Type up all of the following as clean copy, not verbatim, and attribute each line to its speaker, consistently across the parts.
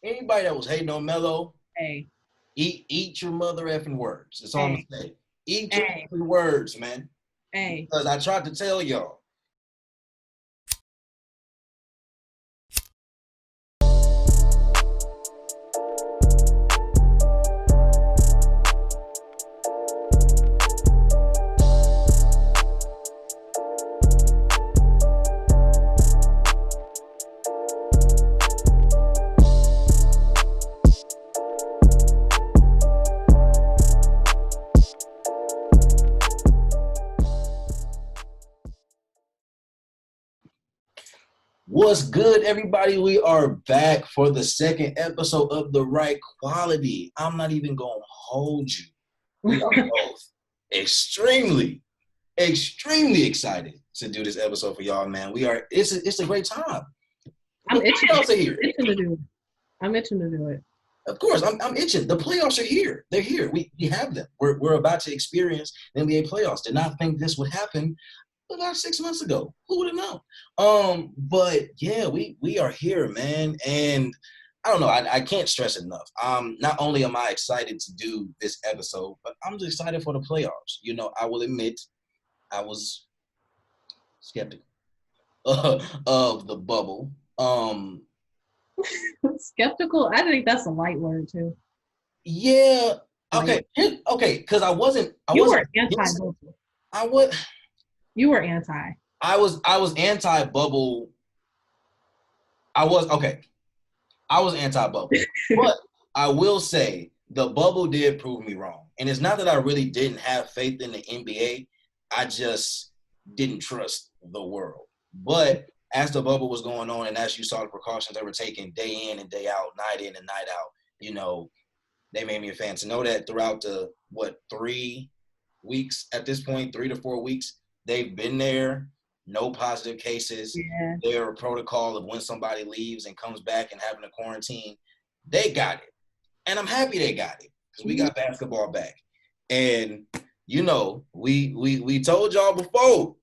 Speaker 1: Anybody that was hating on Melo,
Speaker 2: Hey,
Speaker 1: eat your mother effing words. That's all I'm
Speaker 2: hey,
Speaker 1: gonna say. Eat your
Speaker 2: hey,
Speaker 1: effing words, man.
Speaker 2: hey.
Speaker 1: Because I tried to tell y'all. What's good, everybody? We are back for the second episode of the Wright Quallity. I'm not even going to hold you. We are both extremely excited to do this episode for y'all, man. It's a great time. The
Speaker 2: I'm itching.
Speaker 1: playoffs are here.
Speaker 2: Itching to do it. I'm itching to do it.
Speaker 1: Of course, I'm itching. The playoffs are here. They're here. We have them. We're about to experience the NBA playoffs. Did not think this would happen about 6 months ago. Who would have known? But yeah, we are here, man. And I don't know. I can't stress it enough. Not only am I excited to do this episode, but I'm just excited for the playoffs. You know, I will admit I was skeptical of the bubble.
Speaker 2: Skeptical. I think that's a light word too.
Speaker 1: Yeah.
Speaker 2: Light.
Speaker 1: Okay. Because I wasn't.
Speaker 2: You were
Speaker 1: Yes,
Speaker 2: anti-bubble.
Speaker 1: I was.
Speaker 2: You were anti.
Speaker 1: I was anti-bubble. I was okay. I was anti-bubble, but I will say the bubble did prove me wrong. And it's not that I really didn't have faith in the NBA. I just didn't trust the world. But as the bubble was going on and as you saw the precautions they were taking day in and day out, night in and night out, you know, they made me a fan. To know that throughout the, 3 weeks at this point, 3 to 4 weeks, they've been there, no positive cases.
Speaker 2: Yeah.
Speaker 1: Their protocol of when somebody leaves and comes back and having a quarantine, they got it. And I'm happy they got it because we got basketball back. And, you know, we told y'all before,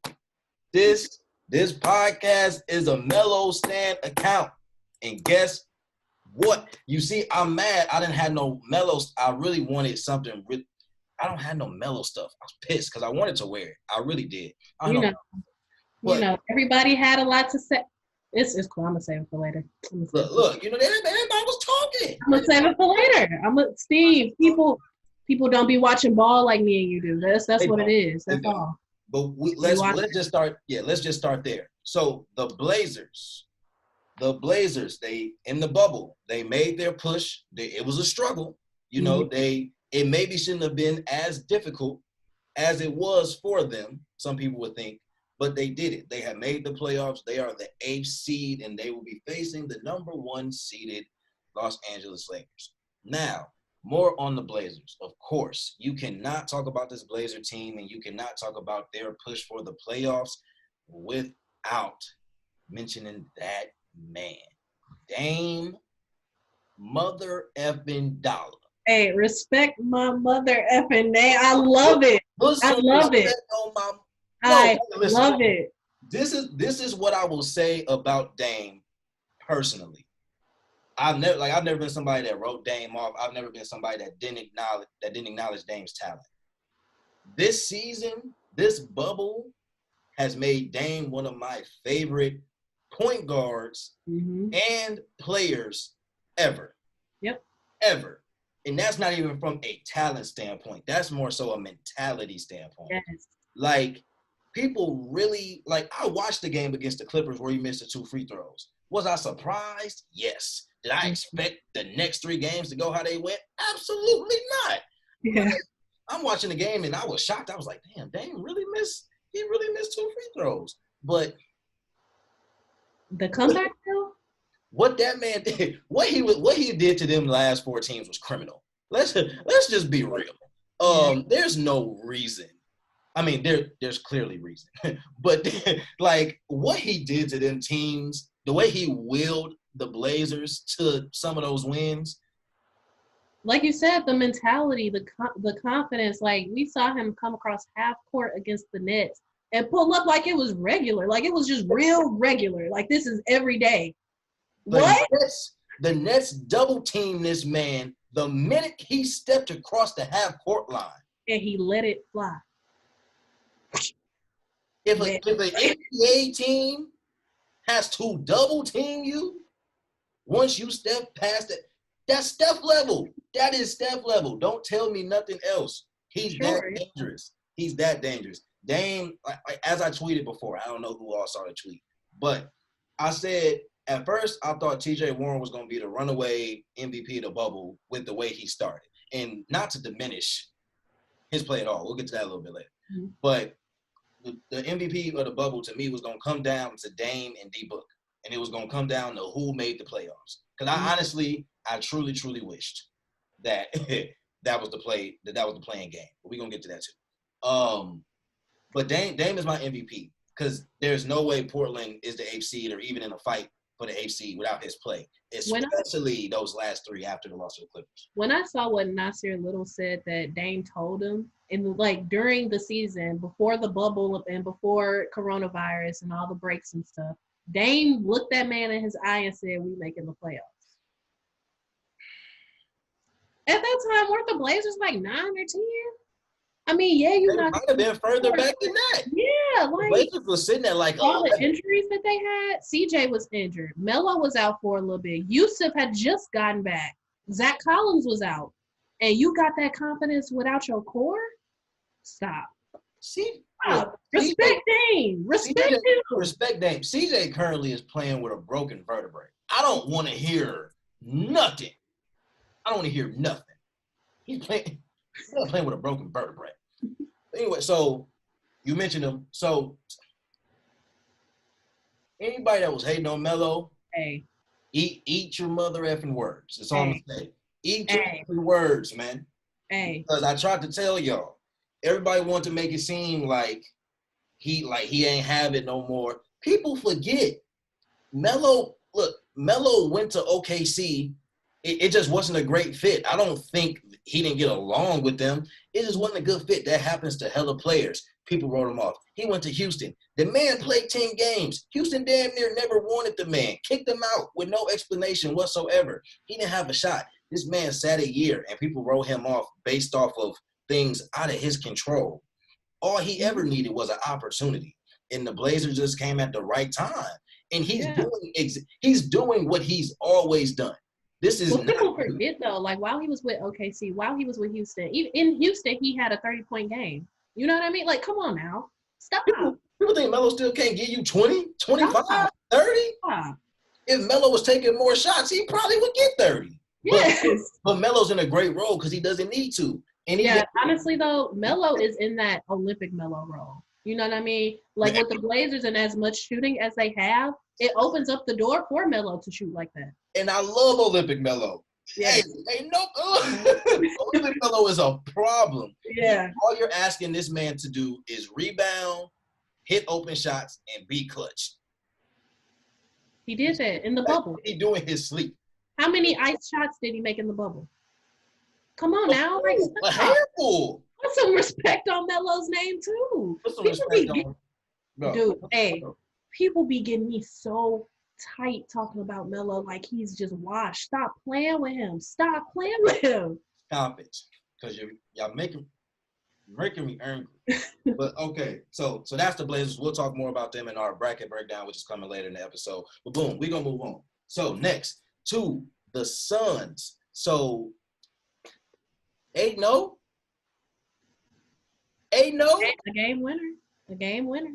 Speaker 1: this podcast is a Melo Stand account. And guess what? You see, I'm mad. I didn't have no Melo. I really wanted something. I don't have no Melo stuff. I was pissed because I wanted to wear it. I really did. I
Speaker 2: You
Speaker 1: don't
Speaker 2: know.
Speaker 1: know.
Speaker 2: You know. Everybody had a lot to say. It's cool. I'm gonna save it for later.
Speaker 1: Look, you know, everybody was talking.
Speaker 2: I'm gonna save it for later. Steve. People don't be watching ball like me and you do. That's what it is. That's all.
Speaker 1: But let's just start. Yeah, let's just start there. So the Blazers, they in the bubble, they made their push. It was a struggle. You know, it maybe shouldn't have been as difficult as it was for them. Some people would think, but they did it. They have made the playoffs. They are the 8th seed, and they will be facing the number 1 seeded Los Angeles Lakers. Now, more on the Blazers. Of course, you cannot talk about this Blazer team, and you cannot talk about their push for the playoffs without mentioning that man, Dame Mother effing Dollar.
Speaker 2: Hey, respect my mother effing name. I love it. I love it. I love it.
Speaker 1: This is what I will say about Dame personally. I've never been somebody that wrote Dame off. I've never been somebody that didn't acknowledge Dame's talent. This season, this bubble has made Dame one of my favorite point guards and players ever.
Speaker 2: Yep.
Speaker 1: Ever. And that's not even from a talent standpoint. That's more so a mentality standpoint.
Speaker 2: Yes.
Speaker 1: Like, people really, I watched the game against the Clippers where he missed the 2 free throws. Was I surprised? Yes. Did I expect the next 3 games to go how they went? Absolutely not.
Speaker 2: Yeah.
Speaker 1: I'm watching the game and I was shocked. I was like, damn, Dame really missed 2 free throws. But
Speaker 2: the comeback though?
Speaker 1: What that man did, what he did to them last 4 teams was criminal. Let's just be real. There's no reason. I mean, there's clearly reason, but like what he did to them teams, the way he willed the Blazers to some of those wins.
Speaker 2: Like you said, the mentality, the confidence. Like we saw him come across half court against the Nets and pull up like it was regular, like it was just real regular. Like this is every day. What?
Speaker 1: The Nets double teamed this man the minute he stepped across the half-court line.
Speaker 2: And he let it fly.
Speaker 1: If an NBA team has to double team you, once you step past it, that's Steph level. That is Steph level. Don't tell me nothing else. He's that dangerous. He's that dangerous. Dame, as I tweeted before, I don't know who all saw the tweet, but I said at first I thought T.J. Warren was going to be the runaway MVP of the bubble with the way he started. And not to diminish his play at all. We'll get to that a little bit later. Mm-hmm. But the MVP of the bubble to me was going to come down to Dame and D-Book. And it was going to come down to who made the playoffs. Because I truly, truly wished that that was the playing game. But we're going to get to that too. But Dame is my MVP because there's no way Portland is the 8th seed or even in a fight for the 8th seed without his play, especially those last 3 after the loss to the Clippers.
Speaker 2: When I saw what Nasir Little said that Dame told him, and like during the season, before the bubble and before coronavirus and all the breaks and stuff, Dame looked that man in his eye and said, "We making the playoffs." At that time, weren't the Blazers like 9 or 10? I mean, yeah, you
Speaker 1: might have been further back than that.
Speaker 2: Yeah,
Speaker 1: like the Blazers was sitting at like
Speaker 2: all the injuries that they had. CJ was injured. Melo was out for a little bit. Yusuf had just gotten back. Zach Collins was out, and you got that confidence without your core. Stop. Stop. Respect Dame. Respect him.
Speaker 1: Respect Dame. CJ currently is playing with a broken vertebrae. I don't want to hear nothing. He's not playing with a broken vertebrae. Anyway, so you mentioned him. So anybody that was hating on Melo, eat your mother effing words. That's all I'm gonna say. Eat your effing words, man. Because I tried to tell y'all, everybody wanted to make it seem like he ain't have it no more. People forget. Melo went to OKC. It just wasn't a great fit. I don't think he didn't get along with them. It just wasn't a good fit. That happens to hella players. People wrote him off. He went to Houston. The man played 10 games. Houston damn near never wanted the man. Kicked him out with no explanation whatsoever. He didn't have a shot. This man sat a year, and people wrote him off based off of things out of his control. All he ever needed was an opportunity. And the Blazers just came at the right time. And he's doing what he's always done. This is
Speaker 2: people forget though, like while he was with OKC, while he was with Houston, even in Houston, he had a 30-point game. You know what I mean? Like, come on now. Stop.
Speaker 1: People think Melo still can't give you 20, 25, 30? Stop. If Melo was taking more shots, he probably would get 30. Yes. But Melo's in a great role because he doesn't need to. And
Speaker 2: honestly though, Melo is in that Olympic Melo role. You know what I mean? Like with the Blazers and as much shooting as they have, it opens up the door for Melo to shoot like that.
Speaker 1: And I love Olympic Melo. Yeah. Olympic Melo is a problem.
Speaker 2: Yeah.
Speaker 1: All you're asking this man to do is rebound, hit open shots, and be clutch.
Speaker 2: He did that in the bubble.
Speaker 1: He doing his sleep.
Speaker 2: How many ice shots did he make in the bubble? Come on now. Like,
Speaker 1: a handful.
Speaker 2: Put some respect on Melo's name too.
Speaker 1: Put some respect on
Speaker 2: people be getting me so tight talking about Melo like he's just washed. Stop playing with him. Stop
Speaker 1: Stop it. Because y'all making me angry. But okay, so that's the Blazers. We'll talk more about them in our bracket breakdown, which is coming later in the episode. But boom, we're gonna move on. So next to the Suns. So 8-0. 8-0.
Speaker 2: A game winner.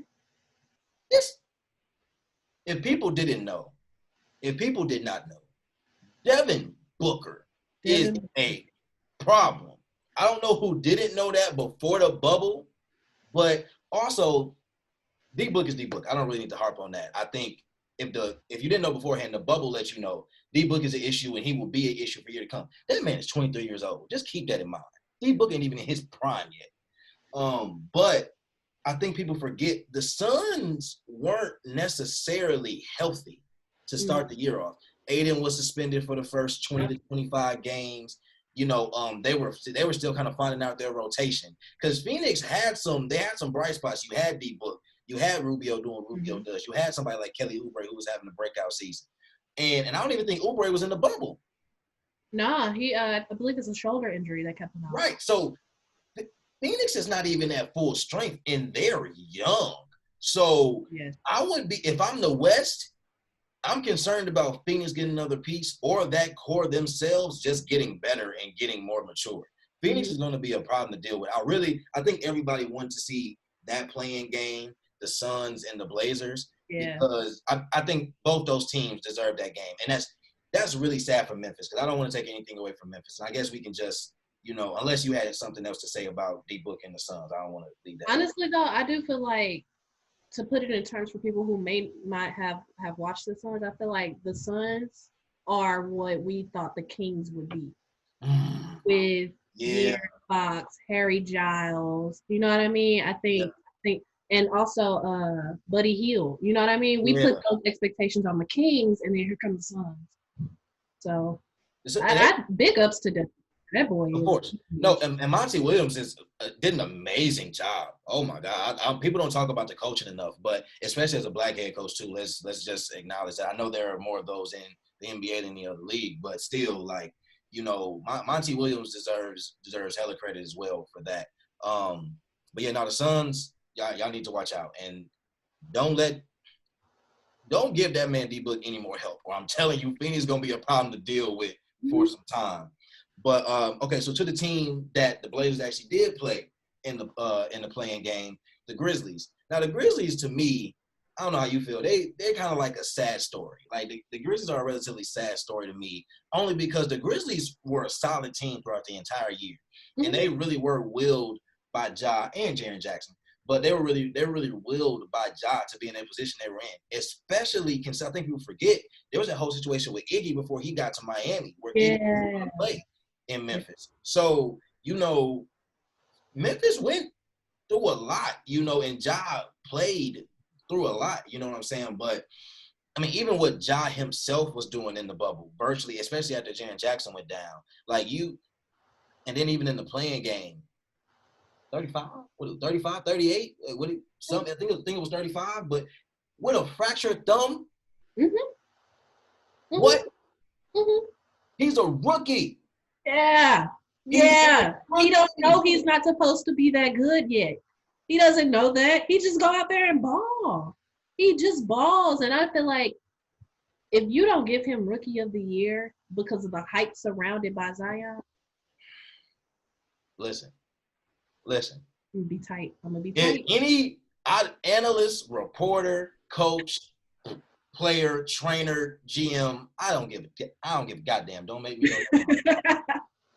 Speaker 1: If people did not know, Devin Booker is a problem. I don't know who didn't know that before the bubble, but also D-Book is D-Book. I don't really need to harp on that. I think if you didn't know beforehand, the bubble lets you know D-Book is an issue and he will be an issue for years to come. That man is 23 years old. Just keep that in mind. D-Book ain't even in his prime yet. But I think people forget the Suns weren't necessarily healthy to start the year off. Aiden was suspended for the first 20 to 25 games. You know, they were still kind of finding out their rotation because Phoenix had some bright spots. You had D-Book, you had Rubio doing Rubio does. You had somebody like Kelly Oubre who was having a breakout season. And I don't even think Oubre was in the bubble.
Speaker 2: Nah, he I believe it's a shoulder injury that kept him out.
Speaker 1: Right. So Phoenix is not even at full strength, and they're young. So
Speaker 2: yes.
Speaker 1: I would be, if I'm the West, I'm concerned about Phoenix getting another piece or that core themselves just getting better and getting more mature. Phoenix is going to be a problem to deal with. I think everybody wants to see that playing game, the Suns and the Blazers, because I think both those teams deserve that game. And that's really sad for Memphis because I don't want to take anything away from Memphis. And I guess we can just, unless you had something else to say about D-Book and the Suns, I don't want to leave that.
Speaker 2: Honestly, though, I do feel like, to put it in terms for people who might have watched the Suns, I feel like the Suns are what we thought the Kings would be. With Fox, Harry Giles, you know what I mean? I think, and also Buddy Hield, you know what I mean? We put those expectations on the Kings, and then here comes the Suns. So I big ups to that boy.
Speaker 1: Of course. No, and Monty Williams did an amazing job. Oh my God. People don't talk about the coaching enough, but especially as a black head coach too, let's just acknowledge that. I know there are more of those in the NBA than the other league, but still, like, Monty Williams deserves hella credit as well for that. But yeah, now the Suns, y'all need to watch out and don't give that man D-Book any more help, or I'm telling you, Phoenix is gonna be a problem to deal with for some time. But okay, so to the team that the Blazers actually did play in the playing game, the Grizzlies. Now the Grizzlies, to me, I don't know how you feel. They're kind of like a sad story. Like the Grizzlies are a relatively sad story to me, only because the Grizzlies were a solid team throughout the entire year, and they really were willed by Ja and Jaren Jackson. But they were really willed by Ja to be in a position they were in, especially because I think people forget there was a whole situation with Iggy before he got to Miami, where Iggy played in Memphis. So, Memphis went through a lot, and Ja played through a lot, you know what I'm saying? But, I mean, even what Ja himself was doing in the bubble, virtually, especially after Jaren Jackson went down, and then even in the playing game, 35, 35, 38, I think it was 35, but with a fractured thumb, what? He's a rookie.
Speaker 2: Yeah. He don't know he's not supposed to be that good yet. He doesn't know that. He just go out there and ball. He just balls. And I feel like if you don't give him Rookie of the Year because of the hype surrounded by Zion.
Speaker 1: Listen.
Speaker 2: I'm gonna be tight.
Speaker 1: Any analyst, reporter, coach, player, trainer, GM, I don't give a goddamn. Don't make me know.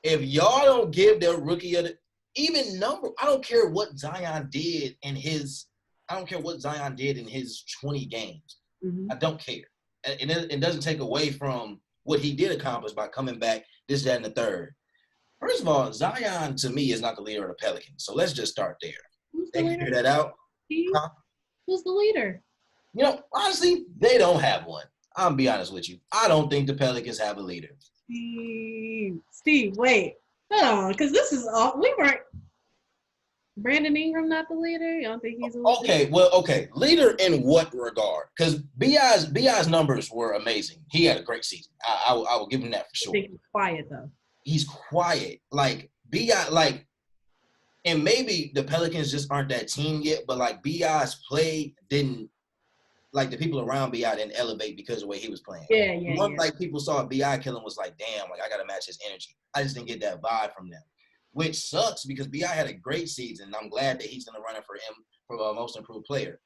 Speaker 1: If y'all don't give their rookie of the even number, I don't care what Zion did in his 20 games. I don't care. And it doesn't take away from what he did accomplish by coming back, this, that, and the third. First of all, Zion, to me, is not the leader of the Pelicans. So let's just start there. They can figure that out.
Speaker 2: Who's the leader?
Speaker 1: Honestly, they don't have one. I'm going to be honest with you. I don't think the Pelicans have a leader.
Speaker 2: Steve, wait. Hold on, because this is all we weren't. Brandon Ingram not the leader? You don't think he's a leader?
Speaker 1: Okay. Leader in what regard? Because B.I.'s numbers were amazing. He had a great season. I will give him that for sure.
Speaker 2: I think he's quiet, though.
Speaker 1: He's quiet. Like, B.I., and maybe the Pelicans just aren't that team yet, but, B.I.'s play didn't, the people around B.I. didn't elevate because of the way he was playing.
Speaker 2: Yeah.
Speaker 1: People saw B.I. killing was like, damn, I got to match his energy. I just didn't get that vibe from them, which sucks because B.I. had a great season, and I'm glad that he's in the running for most improved player.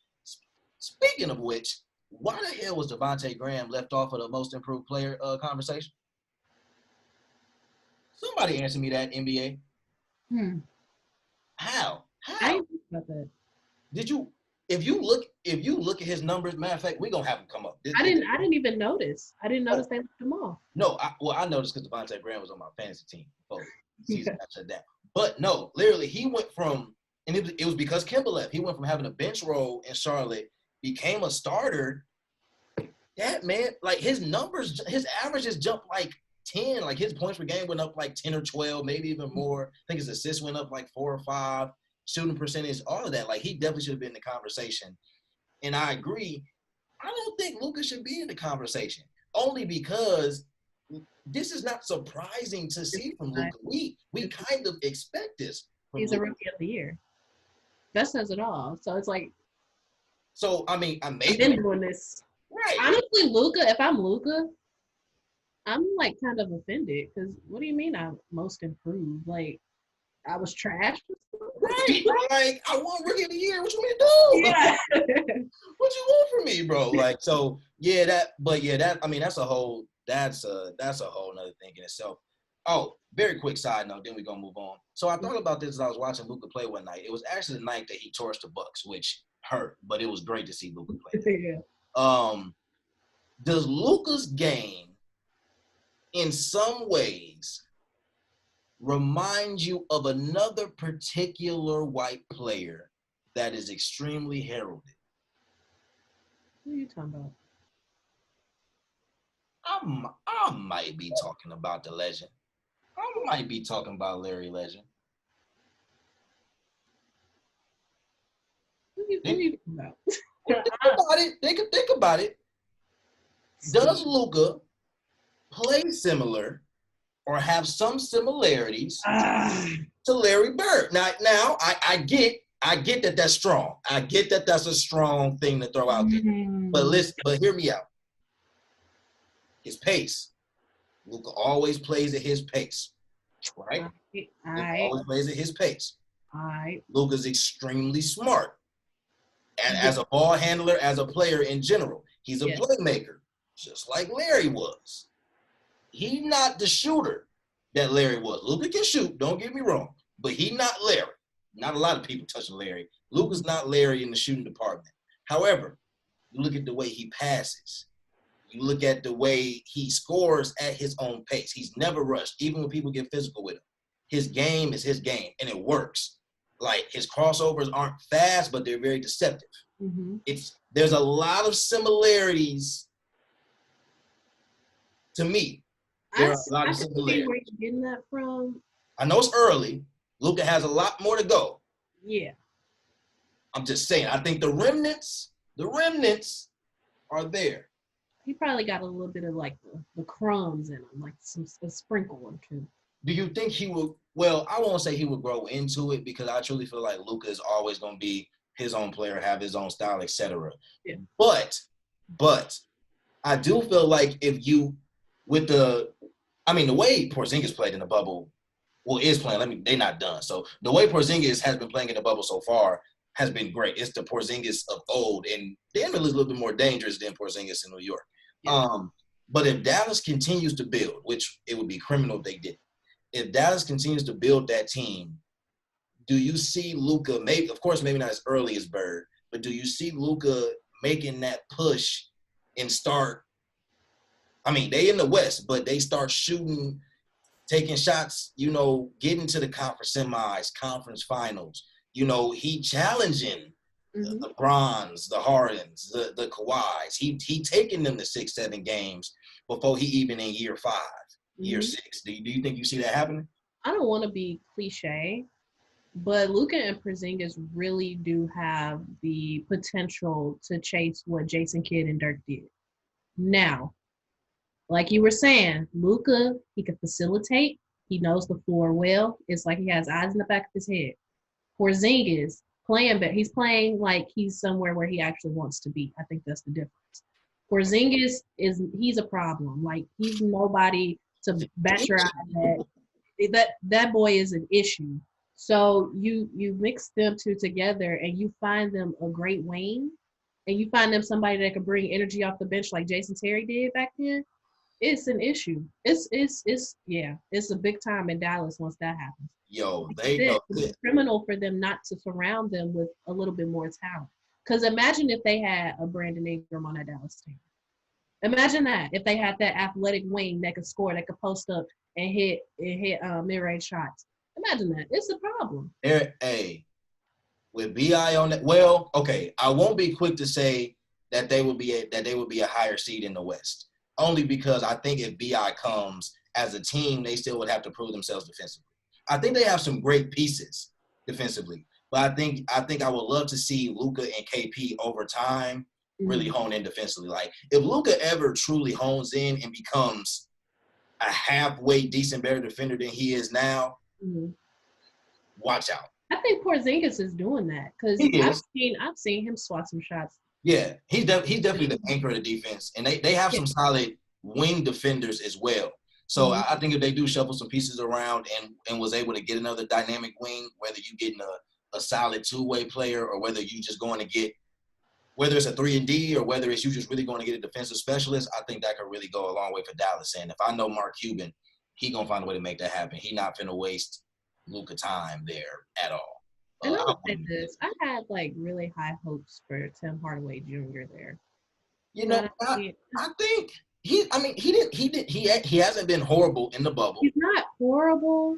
Speaker 1: Speaking of which, why the hell was Devontae Graham left off of the most improved player conversation? Somebody answer me that, NBA. How?
Speaker 2: I didn't think about that.
Speaker 1: Did you? If you look at his numbers, matter of fact, we're gonna have him come up.
Speaker 2: I didn't even notice. I didn't notice they left him off.
Speaker 1: No, I noticed because Devontae Graham was on my fantasy team before the season got shut down. But no, literally, he went from, and it was because Kemba left. He went from having a bench role in Charlotte, became a starter. That man, his numbers, his averages jumped 10. His points per game went up 10 or 12, maybe even more. I think his assists went up 4 or 5. Shooting percentage, all of that. He definitely should have been in the conversation. And I agree. I don't think Luka should be in the conversation. only because this is not surprising to see from Luka. We kind of expect this from
Speaker 2: He's
Speaker 1: Luka.
Speaker 2: a rookie of the year. That says it all. So it's like,
Speaker 1: so I mean,
Speaker 2: I've been doing this.
Speaker 1: Right.
Speaker 2: Honestly, Luka, if I'm Luka, I'm like kind of offended because what do you mean I'm most improved? Like I was trash.
Speaker 1: Right, bro. Like I won rookie of the year. What you want me to do?
Speaker 2: Yeah.
Speaker 1: What you want from me, bro? Like so, yeah. That I mean, that's a whole whole nother thing in itself. Oh, very quick side note. Then we're gonna move on. So I thought about this as I was watching Luka play one night. It was actually the night that he torched the Bucks, which hurt, but it was great to see Luka play.
Speaker 2: Yeah.
Speaker 1: Does Luka's game, in some ways, remind you of another particular white player that is extremely heralded?
Speaker 2: What are you talking about?
Speaker 1: I might be talking about the legend. I might be talking about Larry Legend.
Speaker 2: What are you talking about?
Speaker 1: Think about it. Does Luka play similar or have some similarities to Larry Bird? Now I get that that's strong. I get that that's a strong thing to throw out there. But hear me out. His pace. Luka always plays at his pace, right? Luka always plays at his pace. Luka's extremely smart. And as a ball handler, as a player in general, he's a playmaker, just like Larry was. He's not the shooter that Larry was. Luka can shoot, don't get me wrong, but he's not Larry. Not a lot of people touching Larry. Luka's not Larry in the shooting department. However, you look at the way he passes. You look at the way he scores at his own pace. He's never rushed, even when people get physical with him. His game is his game, and it works. Like, his crossovers aren't fast, but they're very deceptive.
Speaker 2: Mm-hmm.
Speaker 1: There's a lot of similarities to me. There are a lot of similarities.
Speaker 2: Where you're getting that from?
Speaker 1: I know it's early. Luka has a lot more to go.
Speaker 2: Yeah.
Speaker 1: I'm just saying, I think the remnants are there.
Speaker 2: He probably got a little bit of like the crumbs in him, like a sprinkle or two.
Speaker 1: Do you think he will? Well, I won't say he would grow into it because I truly feel like Luka is always going to be his own player, have his own style, etc.
Speaker 2: Yeah.
Speaker 1: But I do feel like if you, the way Porzingis played in the bubble, is playing. They're not done. So the way Porzingis has been playing in the bubble so far has been great. It's the Porzingis of old, and Denver is a little bit more dangerous than Porzingis in New York. Yeah. But if Dallas continues to build, which it would be criminal if they didn't, if Dallas continues to build that team, do you see Luka, maybe not as early as Bird, but do you see Luka making that push and start, they in the West, but they start shooting, taking shots, getting to the conference semis, conference finals, he challenging the Brons, the Hardens, the Kawhis. He taking them to 6-7 games before he even in year 5. Year 6. Do you think you see that happening?
Speaker 2: I don't want to be cliche, but Luka and Porzingis really do have the potential to chase what Jason Kidd and Dirk did. Now, like you were saying, Luka, he can facilitate. He knows the floor well. It's like he has eyes in the back of his head. Porzingis playing, but he's playing like he's somewhere where he actually wants to be. I think that's the difference. Porzingis he's a problem. Like, he's nobody to bat your eye at. That boy is an issue. So you mix them two together and you find them a great wing, and you find them somebody that can bring energy off the bench like Jason Terry did back then. It's an issue. It's a big time in Dallas once that happens.
Speaker 1: Yo,
Speaker 2: it's criminal for them not to surround them with a little bit more talent. Because imagine if they had a Brandon Ingram on that Dallas team. Imagine that if they had that athletic wing that could score, that could post up and hit mid-range shots. Imagine that. It's a problem.
Speaker 1: With BI on that, well, okay, I won't be quick to say that they would be a higher seed in the West. Only because I think if BI comes as a team, they still would have to prove themselves defensively. I think they have some great pieces defensively, but I think I would love to see Luka and KP over time really hone in defensively. Like, if Luka ever truly hones in and becomes a halfway decent, better defender than he is now, watch out.
Speaker 2: I think Porzingis is doing that because I've seen him swat some shots.
Speaker 1: Yeah, he's definitely the anchor of the defense, and they have some solid wing defenders as well. So I think if they do shuffle some pieces around and was able to get another dynamic wing, whether you getting a solid two-way player or whether you just going to get, whether it's a 3-and-D or whether it's you just really going to get a defensive specialist, I think that could really go a long way for Dallas. And if I know Mark Cuban, he going to find a way to make that happen. He not finna waste Luka time there at all.
Speaker 2: And I would say this, I had like really high hopes for Tim Hardaway Jr. there.
Speaker 1: You know, I think he hasn't been horrible in the bubble.
Speaker 2: He's not horrible,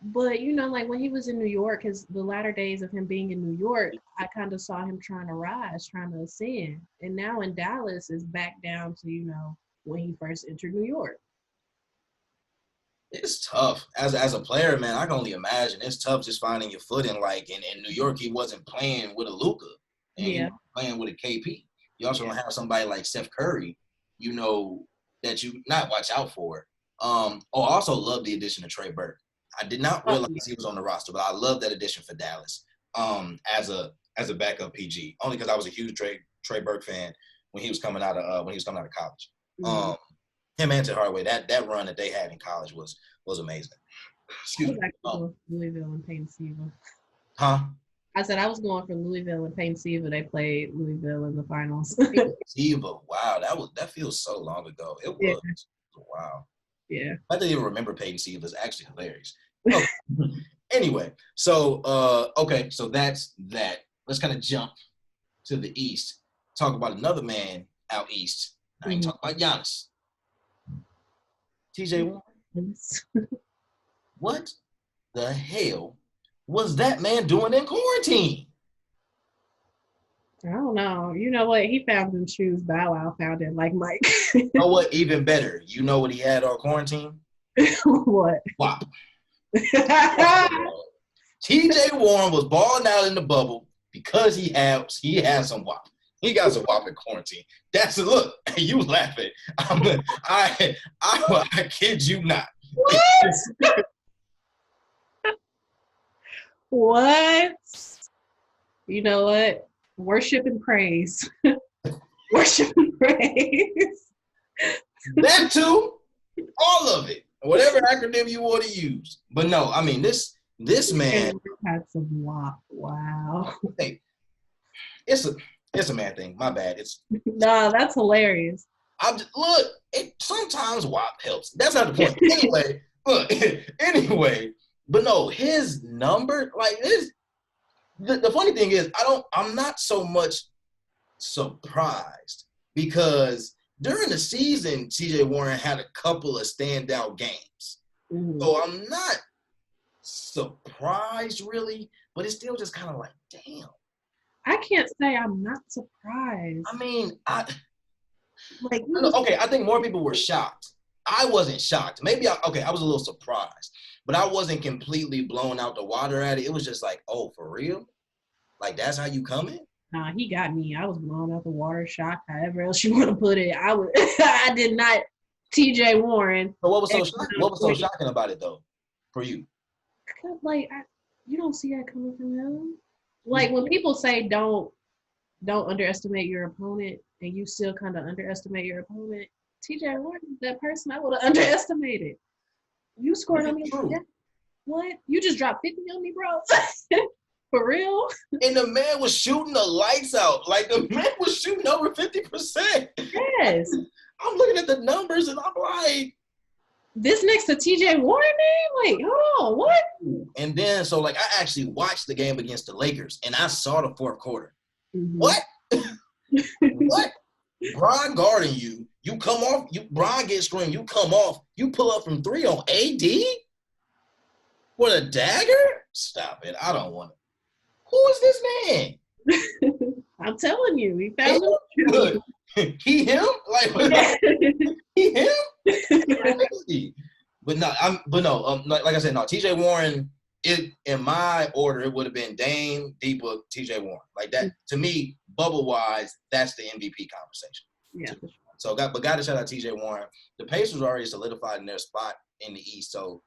Speaker 2: but you know, like when he was in New York, the latter days of him being in New York, I kind of saw him trying to rise, trying to ascend. And now in Dallas is back down to, you know, when he first entered New York.
Speaker 1: It's tough. As a player, man, I can only imagine. It's tough just finding your footing. Like in New York, he wasn't playing with a Luka. And he was playing with a KP. You also don't have somebody like Steph Curry, you know, that you not watch out for. I also love the addition of Trey Burke. I did not realize he was on the roster, but I love that addition for Dallas as a backup PG. Only because I was a huge Trey Burke fan when he was coming out of college. Him and Tim Hardaway, that run that they had in college was amazing. Excuse me.
Speaker 2: Louisville and Payne Siva.
Speaker 1: Huh?
Speaker 2: I said I was going for Louisville and Payne Siva. They played Louisville in the finals.
Speaker 1: Siva, wow, that feels so long ago. It was. Wow.
Speaker 2: Yeah.
Speaker 1: I didn't even remember Peyton Siva. It's actually hilarious. Oh. Anyway, so okay, so that's that. Let's kind of jump to the East. Talk about another man out East. Now you talk about Giannis. TJ Warren. What the hell was that man doing in quarantine?
Speaker 2: I don't know. You know what? He found them shoes Bow Wow found it, like Mike.
Speaker 1: You know what? Even better. You know what he had on quarantine?
Speaker 2: What?
Speaker 1: WAP. TJ Warren was balling out in the bubble because he had some WAP. He got some WAP in quarantine. That's a look. You laughing? I kid you not.
Speaker 2: What? What? You know what? Worship and praise. Worship and praise.
Speaker 1: That too. All of it. Whatever acronym you want to use. But no, I mean this man
Speaker 2: had some WAP. Wow.
Speaker 1: Hey, it's a man thing. My bad.
Speaker 2: Nah, that's hilarious.
Speaker 1: Sometimes WAP helps. That's not the point. Anyway, but no, his number, like this. The funny thing is, I'm not so much surprised because during the season, TJ Warren had a couple of standout games. So I'm not surprised really, but it's still just kind of like, damn.
Speaker 2: I can't say I'm not surprised.
Speaker 1: I mean, I think more people were shocked. I wasn't shocked. I was a little surprised, but I wasn't completely blown out the water at it. It was just like, oh, for real? Like, that's how you coming?
Speaker 2: Nah, he got me. I was blown out the water, shocked, however else you want to put it. I did not TJ Warren.
Speaker 1: So what was so shocking about it, though, for you?
Speaker 2: Like, you don't see that coming from him. Like, when people say don't underestimate your opponent, and you still kind of underestimate your opponent, TJ Warren is that person I would have underestimated. You scored on me. What? You just dropped 50 on me, bro? For real?
Speaker 1: And the man was shooting the lights out. Like, the man was shooting over 50%.
Speaker 2: Yes.
Speaker 1: I'm looking at the numbers, and I'm like,
Speaker 2: this next to TJ Warren name? Like, hold on, what?
Speaker 1: And then, so, like, I actually watched the game against the Lakers, and I saw the fourth quarter. What? What? Bron guarding you. You come off. Bron gets screened. You come off. You pull up from 3 on AD? With a dagger? Stop it. I don't want it. Who is this man?
Speaker 2: I'm telling you. He found him.
Speaker 1: He him? Like, he him? But no, like I said, no. TJ Warren, in my order, it would have been Dame, D-Book, TJ Warren. Like that, to me, bubble-wise, that's the MVP conversation.
Speaker 2: Yeah.
Speaker 1: So, got to shout out TJ Warren. The Pacers already solidified in their spot in the East, so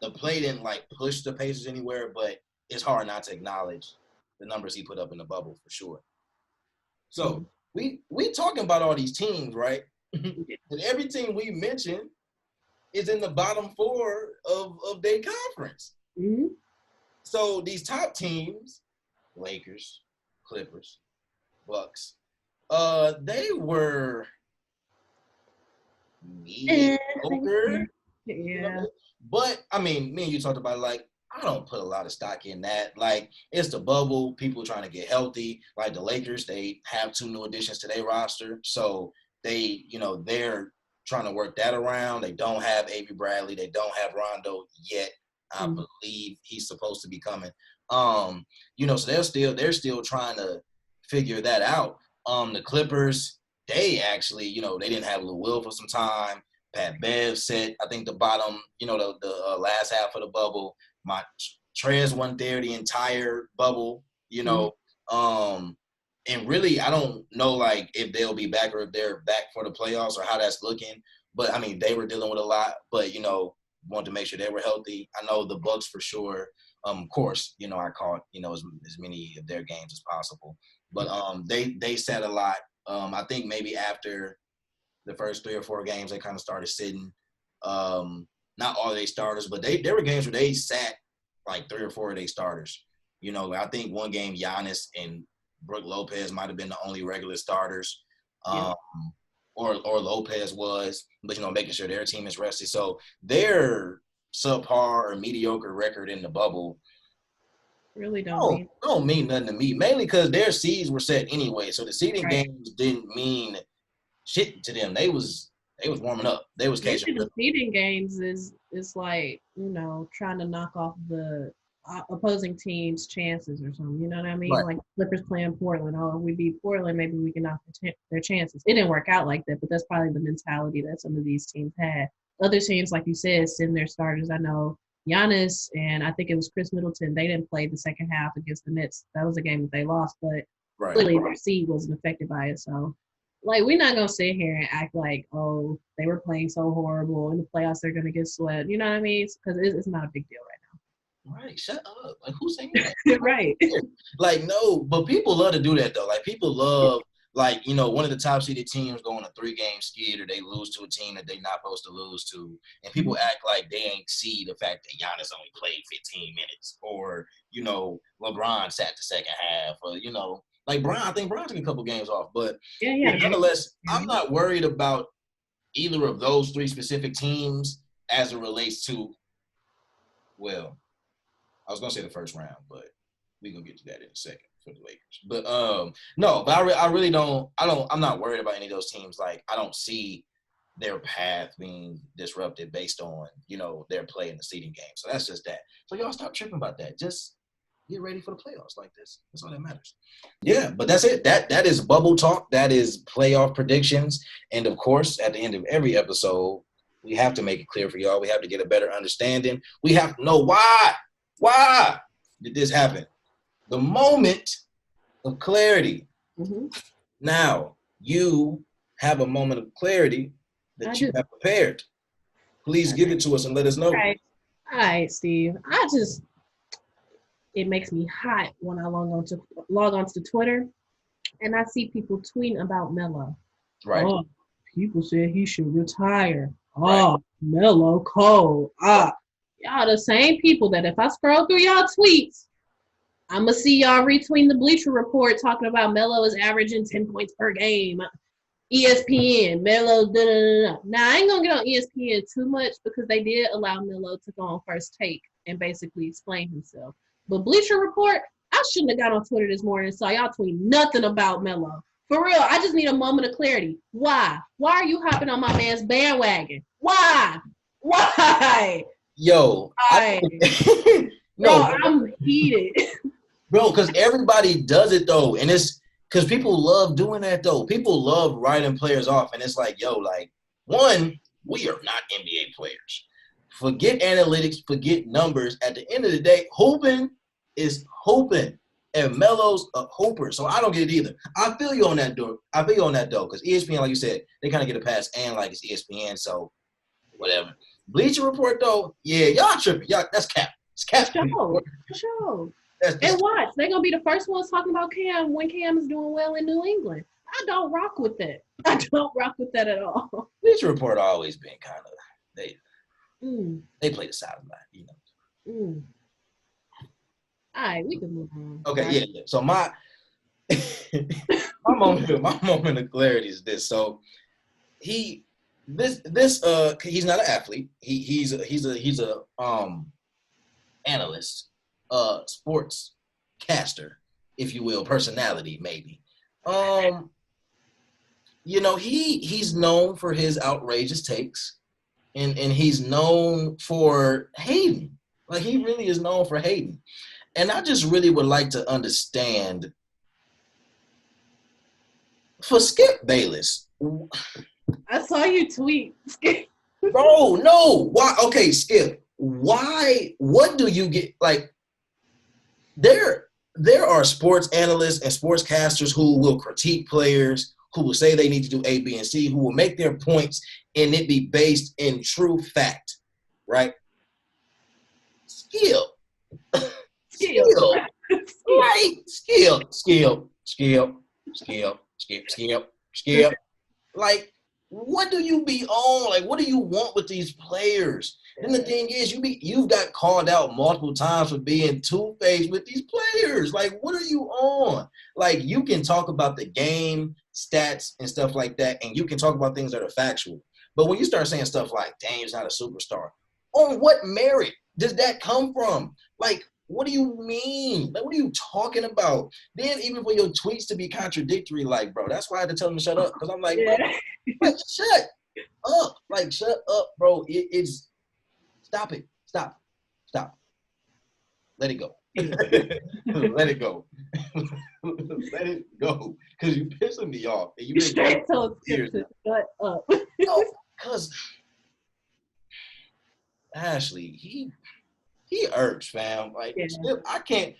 Speaker 1: the play didn't like push the Pacers anywhere, but it's hard not to acknowledge the numbers he put up in the bubble for sure. So we talking about all these teams, right? And every team we mentioned is in the bottom 4 of their conference.
Speaker 2: Mm-hmm.
Speaker 1: So these top teams, Lakers, Clippers, Bucks, they were mediocre.
Speaker 2: Yeah.
Speaker 1: You know? But I mean, me and you talked about it, like, I don't put a lot of stock in that. Like, it's the bubble, people trying to get healthy. Like the Lakers, they have 2 new additions to their roster. So they, they're trying to work that around. They don't have Avery Bradley. They don't have Rondo yet. I believe he's supposed to be coming. So they're still trying to figure that out. The Clippers, they actually, they didn't have Lou Will for some time. Pat Bev said, I think the bottom, the last half of the bubble. Trez wasn't there the entire bubble, and really, I don't know, like, if they'll be back or if they're back for the playoffs or how that's looking. But, I mean, they were dealing with a lot, but, wanted to make sure they were healthy. I know the Bucks for sure. Of course, I caught, as many of their games as possible. But they said a lot. I think maybe after the first 3 or 4 games, they kind of started sitting. Not all of their starters, but there were games where they sat like 3 or 4 of their starters. I think one game Giannis and Brook Lopez might have been the only regular starters, or Lopez was, but making sure their team is rested. So their subpar or mediocre record in the bubble
Speaker 2: really don't
Speaker 1: mean nothing to me. Mainly because their seeds were set anyway, so the seeding games didn't mean shit to them. They was warming up. They was catching
Speaker 2: the seeding games is like, trying to knock off the opposing team's chances or something. You know what I mean?
Speaker 1: Right.
Speaker 2: Like Clippers playing Portland. Oh, if we beat Portland, maybe we can knock their chances. It didn't work out like that, but that's probably the mentality that some of these teams had. Other teams, like you said, send their starters. I know Giannis and I think it was Chris Middleton. They didn't play the second half against the Nets. That was a game that they lost, but clearly their seed wasn't affected by it. So, like, we're not going to sit here and act like, oh, they were playing so horrible. In the playoffs, they're going to get swept. You know what I mean? Because it's not a big deal right now.
Speaker 1: Right. Shut up. Like, who's saying that?
Speaker 2: Right.
Speaker 1: Like, no. But people love to do that, though. Like, people love, like, one of the top-seeded teams go on a 3-game skid or they lose to a team that they're not supposed to lose to. And people act like they ain't see the fact that Giannis only played 15 minutes or, LeBron sat the second half or, like Brian, I think Brian took a couple games off, but nonetheless, I'm not worried about either of those 3 specific teams as it relates to, well, I was going to say the first round, but we're going to get to that in a second for the Lakers. But no, but I really don't, I'm not worried about any of those teams. Like, I don't see their path being disrupted based on, their play in the seeding game. So that's just that. So y'all stop tripping about that. Just get ready for the playoffs like this. That's all that matters. Yeah, but that's it. That is bubble talk. That is playoff predictions. And, of course, at the end of every episode, we have to make it clear for y'all. We have to get a better understanding. We have to know why. Why did this happen? The moment of clarity.
Speaker 2: Mm-hmm.
Speaker 1: Now, you have a moment of clarity that you have prepared. Please give it to us and let us know.
Speaker 2: All right, Steve. It makes me hot when I log on to Twitter and I see people tweeting about Melo.
Speaker 1: Right.
Speaker 2: Oh, people said he should retire. Oh, Melo cold. Y'all the same people that if I scroll through y'all tweets, I'm going to see y'all retweeting the Bleacher Report talking about Melo is averaging 10 points per game. ESPN, Melo, da-da-da-da. Now, I ain't going to get on ESPN too much because they did allow Melo to go on First Take and basically explain himself. But Bleacher Report, I shouldn't have got on Twitter this morning and saw y'all tweet nothing about Melo. For real, I just need a moment of clarity. Why? Why are you hopping on my man's bandwagon? Why?
Speaker 1: Yo.
Speaker 2: No, I'm heated.
Speaker 1: Bro, because everybody does it, though. And it's because people love doing that, though. People love writing players off. And it's like, yo, like, one, we are not NBA players. Forget analytics, forget numbers. At the end of the day, hooping is hooping. And Melo's a hooper. So I don't get it either. I feel you on that, though. Because ESPN, like you said, they kind of get a pass and like it's ESPN, so whatever. Bleacher Report, though, yeah, y'all tripping. Y'all, that's cap. It's cap.
Speaker 2: For sure.
Speaker 1: That's
Speaker 2: And watch, they're going to be the first ones talking about Cam when Cam is doing well in New England. I don't rock with that. I don't rock with that at all.
Speaker 1: Bleacher Report always been kind of, they play the sideline, you know.
Speaker 2: All right, we can move on.
Speaker 1: Okay,
Speaker 2: right?
Speaker 1: yeah. So my moment of clarity is this. So he's not an athlete. He's a analyst, sports caster, if you will, personality maybe. You know, he's known for his outrageous takes, and he's known for hating. Like, he really is known for hating. And I just really would like to understand, for Skip Bayless.
Speaker 2: I saw you tweet.
Speaker 1: Bro, no. Why? Okay, Skip. Why? What do you get? Like, there are sports analysts and sportscasters who will critique players, who will say they need to do A, B, and C, who will make their points and it be based in true fact, right? Skip. Skip. Like, what do you be on? Like, what do you want with these players? And the thing is, you've got called out multiple times for being two-faced with these players. Like, what are you on? Like, you can talk about the game, stats, and stuff like that, and you can talk about things that are factual. But when you start saying stuff like, Dame's not a superstar, on what merit does that come from? Like, what do you mean? Like, what are you talking about? Then even for your tweets to be contradictory, like, bro, that's why I had to tell him to shut up. Because I'm like, bro, shut up. Like, shut up, bro. It's stop it. Stop. Let it go. Let it go. Let it go. Because you're pissing me off. And you
Speaker 2: straight told Skip to shut up.
Speaker 1: No, because Ashley, he irks, fam. Like, I can't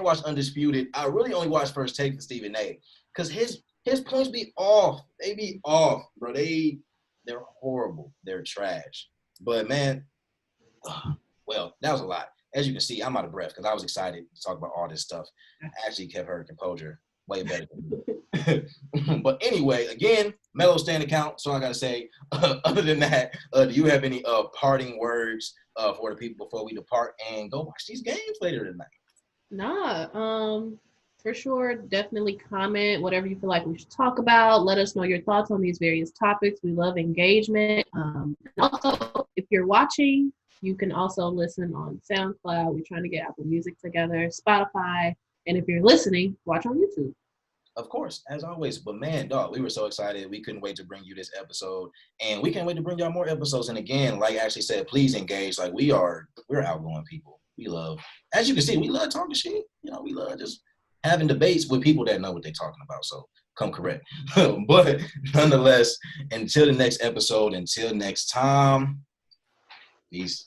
Speaker 1: watch Undisputed. I really only watch First Take for Stephen A. Because his points be off. They be off, bro. They're horrible. They're trash. But man, well, that was a lot. As you can see, I'm out of breath because I was excited to talk about all this stuff. I actually kept her composure way better than me. But anyway, again, Melo stand account. So I gotta say, other than that, do you have any parting words for the people before we depart and go watch these games later tonight?
Speaker 2: Nah, for sure, definitely comment whatever you feel like we should talk about. Let us know your thoughts on these various topics. We love engagement. Also, if you're watching, you can also listen on SoundCloud. We're trying to get Apple Music together, Spotify, and if you're listening, watch on YouTube.
Speaker 1: Of course, as always. But man, dog, we were so excited. We couldn't wait to bring you this episode, and we can't wait to bring y'all more episodes. And again, like Ashley said, please engage. Like, we're outgoing people. We love, as you can see, we love talking shit. You know, we love just having debates with people that know what they're talking about. So come correct. But nonetheless, until the next episode, until next time, peace.